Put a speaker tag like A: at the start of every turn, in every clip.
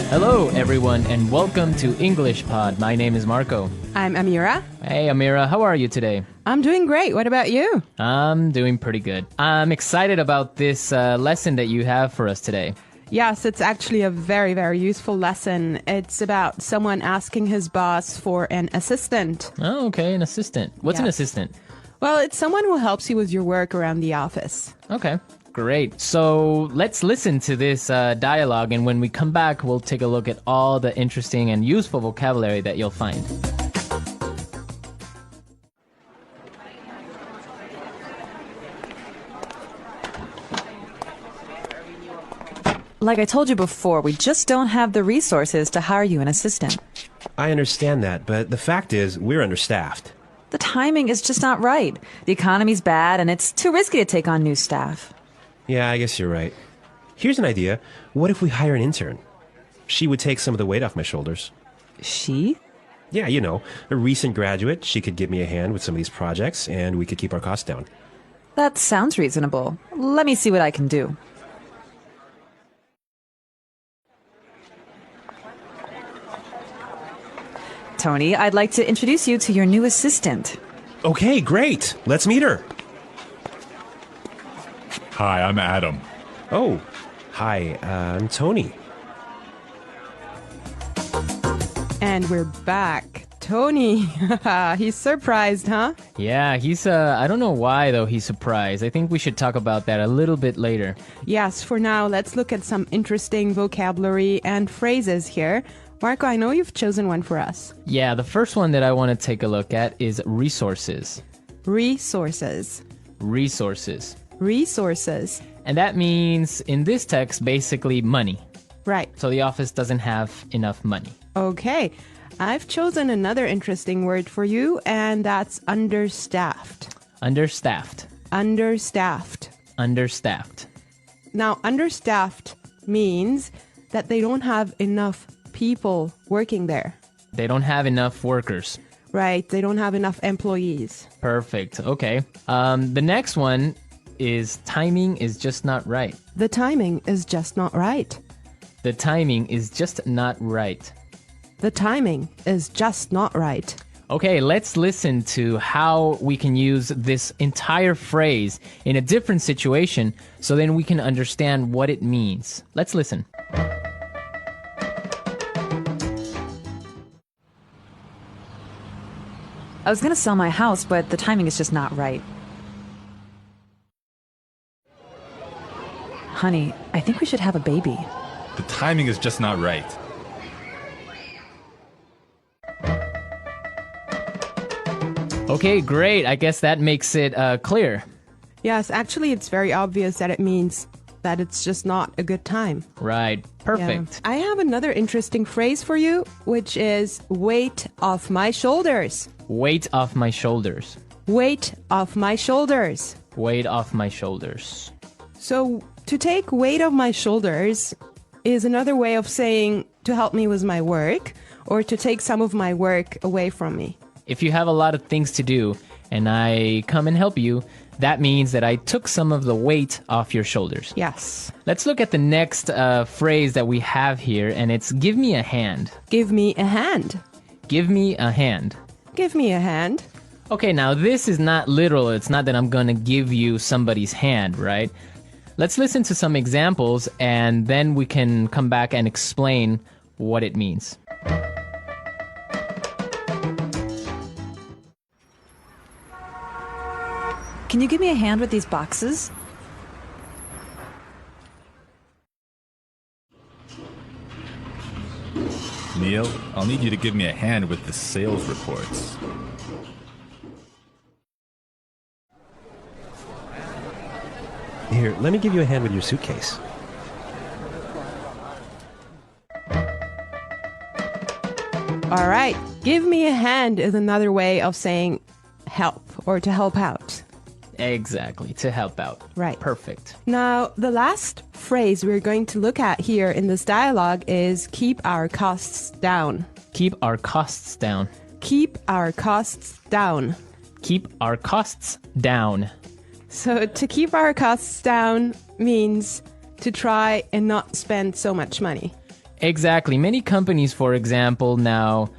A: Hello, everyone, and welcome to EnglishPod. My name is Marco.
B: I'm Amira.
A: Hey, Amira, how are you today?
B: I'm doing great. What about you?
A: I'm doing pretty good. I'm excited about this lesson that you have for us today.
B: Yes, it's actually a very, very useful lesson. It's about someone asking his boss for an assistant.
A: Oh, okay, an assistant. What's an assistant?
B: Well, it's someone who helps you with your work around the office.
A: Okay, great. So let's listen to this dialogue, and when we come back, we'll take a look at all the interesting and useful vocabulary that you'll find.
C: Like I told you before, we just don't have the resources to hire you an assistant.
D: I understand that, but the fact is, we're understaffed.
C: The timing is just not right. The economy's bad, and it's too risky to take on new staff.
D: Yeah, I guess you're right. Here's an idea. What if we hire an intern? She would take some of the weight off my shoulders.
C: She?
D: Yeah, you know, a recent graduate. She could give me a hand with some of these projects, and we could keep our costs down.
C: That sounds reasonable. Let me see what I can do. Tony, I'd like to introduce you to your new assistant.
D: Okay, great. Let's meet her.
E: Hi, I'm Adam.
D: Oh, hi, I'm Tony.
B: And we're back. Tony. He's surprised, huh?
A: Yeah, I don't know why, though, he's surprised. I think we should talk about that a little bit later.
B: Yes, for now, let's look at some interesting vocabulary and phrases here. Marco, I know you've chosen one for us.
A: Yeah, the first one that I want to take a look at is resources.
B: Resources.
A: Resources.
B: Resources.
A: And that means, in this text, basically money.
B: Right.
A: So the office doesn't have enough money.
B: Okay. I've chosen another interesting word for you, and that's understaffed.
A: Understaffed.
B: Understaffed.
A: Understaffed.
B: Now, understaffed means that they don't have enough people working there.
A: They don't have enough workers.
B: Right. They don't have enough employees.
A: Perfect. Okay. The next one is timing is just not right.
B: The timing is just not right.
A: The timing is just not right.
B: The timing is just not right.
A: Okay, let's listen to how we can use this entire phrase in a different situation so then we can understand what it means. Let's listen.
C: I was going to sell my house, but the timing is just not right. Honey, I think we should have a baby.
E: The timing is just not right.
A: Okay, great. I guess that makes it clear.
B: Yes, actually, it's very obvious that it means that it's just not a good time.
A: Right. Perfect.
B: Yeah. I have another interesting phrase for you, which is weight off my shoulders.
A: Weight off my shoulders.
B: Weight off my shoulders.
A: Weight off my shoulders.
B: So, to take weight off my shoulders is another way of saying to help me with my work or to take some of my work away from me.
A: If you have a lot of things to do and I come and help you, that means that I took some of the weight off your shoulders.
B: Yes.
A: Let's look at the next phrase that we have here, and it's give me a hand.
B: Give me a hand.
A: Give me a hand.
B: Give me a hand.
A: Okay, now this is not literal. It's not that I'm going to give you somebody's hand, right? Let's listen to some examples, and then we can come back and explain what it means.
C: Can you give me a hand with these boxes?
E: Neil, I'll need you to give me a hand with the sales reports.
D: Here, let me give you a hand with your suitcase.
B: All right. Give me a hand is another way of saying help or to help out.
A: Exactly, to help out.
B: Right.
A: Perfect.
B: Now, the last phrase we're going to look at here in this dialogue is keep our costs down.
A: Keep our costs down.
B: Keep our costs down.
A: Keep our costs down.
B: So to keep our costs down means to try and not spend so much money.
A: Exactly. Many companies, for example, now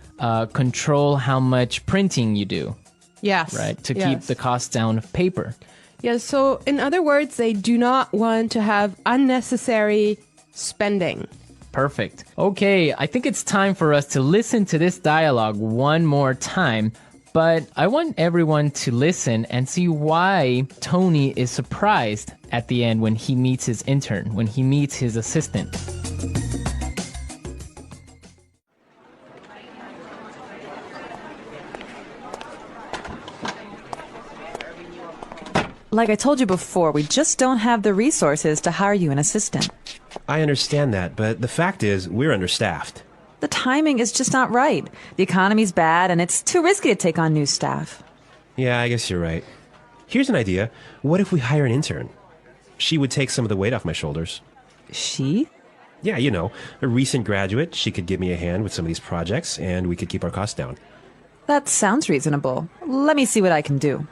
A: control how much printing you do,
B: Yes.
A: right? To
B: yes.
A: keep the cost down of paper.
B: Yes, so in other words, they do not want to have unnecessary spending.
A: Perfect. Okay, I think it's time for us to listen to this dialogue one more time. But I want everyone to listen and see why Tony is surprised at the end when he meets his intern, when he meets his assistant.
C: Like I told you before, we just don't have the resources to hire you an assistant.
D: I understand that, but the fact is, we're understaffed.
C: The timing is just not right. The economy's bad, and it's too risky to take on new staff.
D: Yeah, I guess you're right. Here's an idea. What if we hire an intern? She would take some of the weight off my shoulders.
C: She?
D: Yeah, you know, a recent graduate. She could give me a hand with some of these projects, and we could keep our costs down.
C: That sounds reasonable. Let me see what I can do.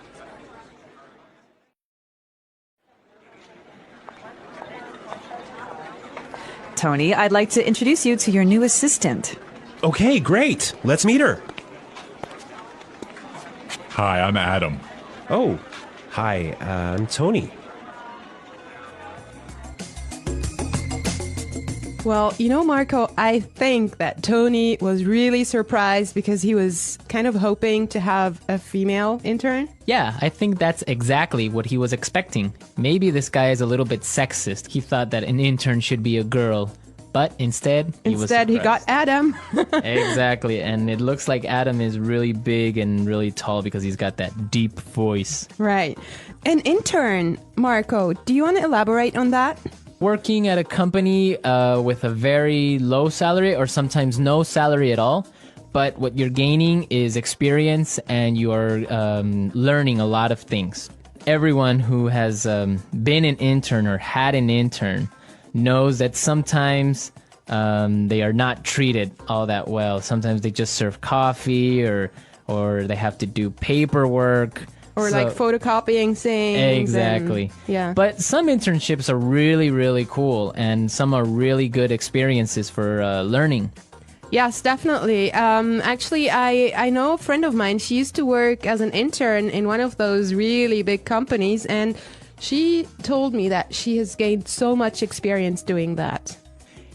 C: Tony, I'd like to introduce you to your new assistant.
D: Okay, great. Let's meet her.
E: Hi, I'm Adam.
D: Oh, hi, I'm Tony.
B: Well, you know, Marco, I think that Tony was really surprised because he was kind of hoping to have a female intern.
A: Yeah, I think that's exactly what he was expecting. Maybe this guy is a little bit sexist. He thought that an intern should be a girl. But instead, he
B: got Adam.
A: Exactly. And it looks like Adam is really big and really tall because he's got that deep voice.
B: Right. An intern, Marco, do you want to elaborate on that?
A: Working at a company with a very low salary or sometimes no salary at all. But what you're gaining is experience and you're learning a lot of things. Everyone who has been an intern or had an intern knows that sometimes they are not treated all that well. Sometimes they just serve coffee or they have to do paperwork.
B: Or like photocopying things.
A: Exactly.
B: Yeah.
A: But some internships are really, really cool and some are really good experiences for learning.
B: Yes, definitely. Actually, I know a friend of mine. She used to work as an intern in one of those really big companies, and she told me that she has gained so much experience doing that.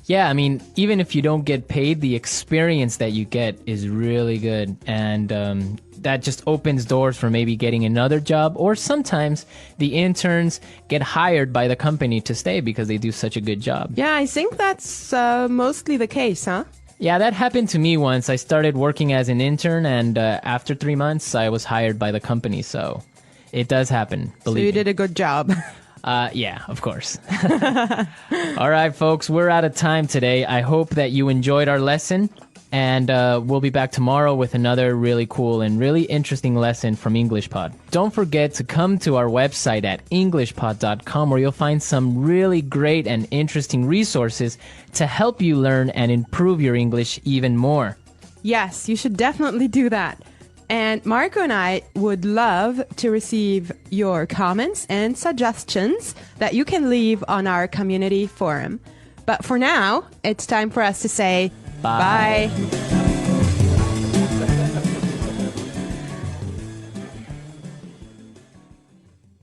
A: Yeah, I mean, even if you don't get paid, the experience that you get is really good. And that just opens doors for maybe getting another job. Or sometimes the interns get hired by the company to stay because they do such a good job.
B: Yeah, I think that's mostly the case, huh?
A: Yeah, that happened to me once. I started working as an intern, and after 3 months, I was hired by the company. So it does happen, believe me.
B: So you did a good job.
A: Yeah, of course. All right, folks, we're out of time today. I hope that you enjoyed our lesson, and we'll be back tomorrow with another really cool and really interesting lesson from EnglishPod. Don't forget to come to our website at EnglishPod.com, where you'll find some really great and interesting resources to help you learn and improve your English even more.
B: Yes, you should definitely do that. And Marco and I would love to receive your comments and suggestions that you can leave on our community forum. But for now, it's time for us to say bye.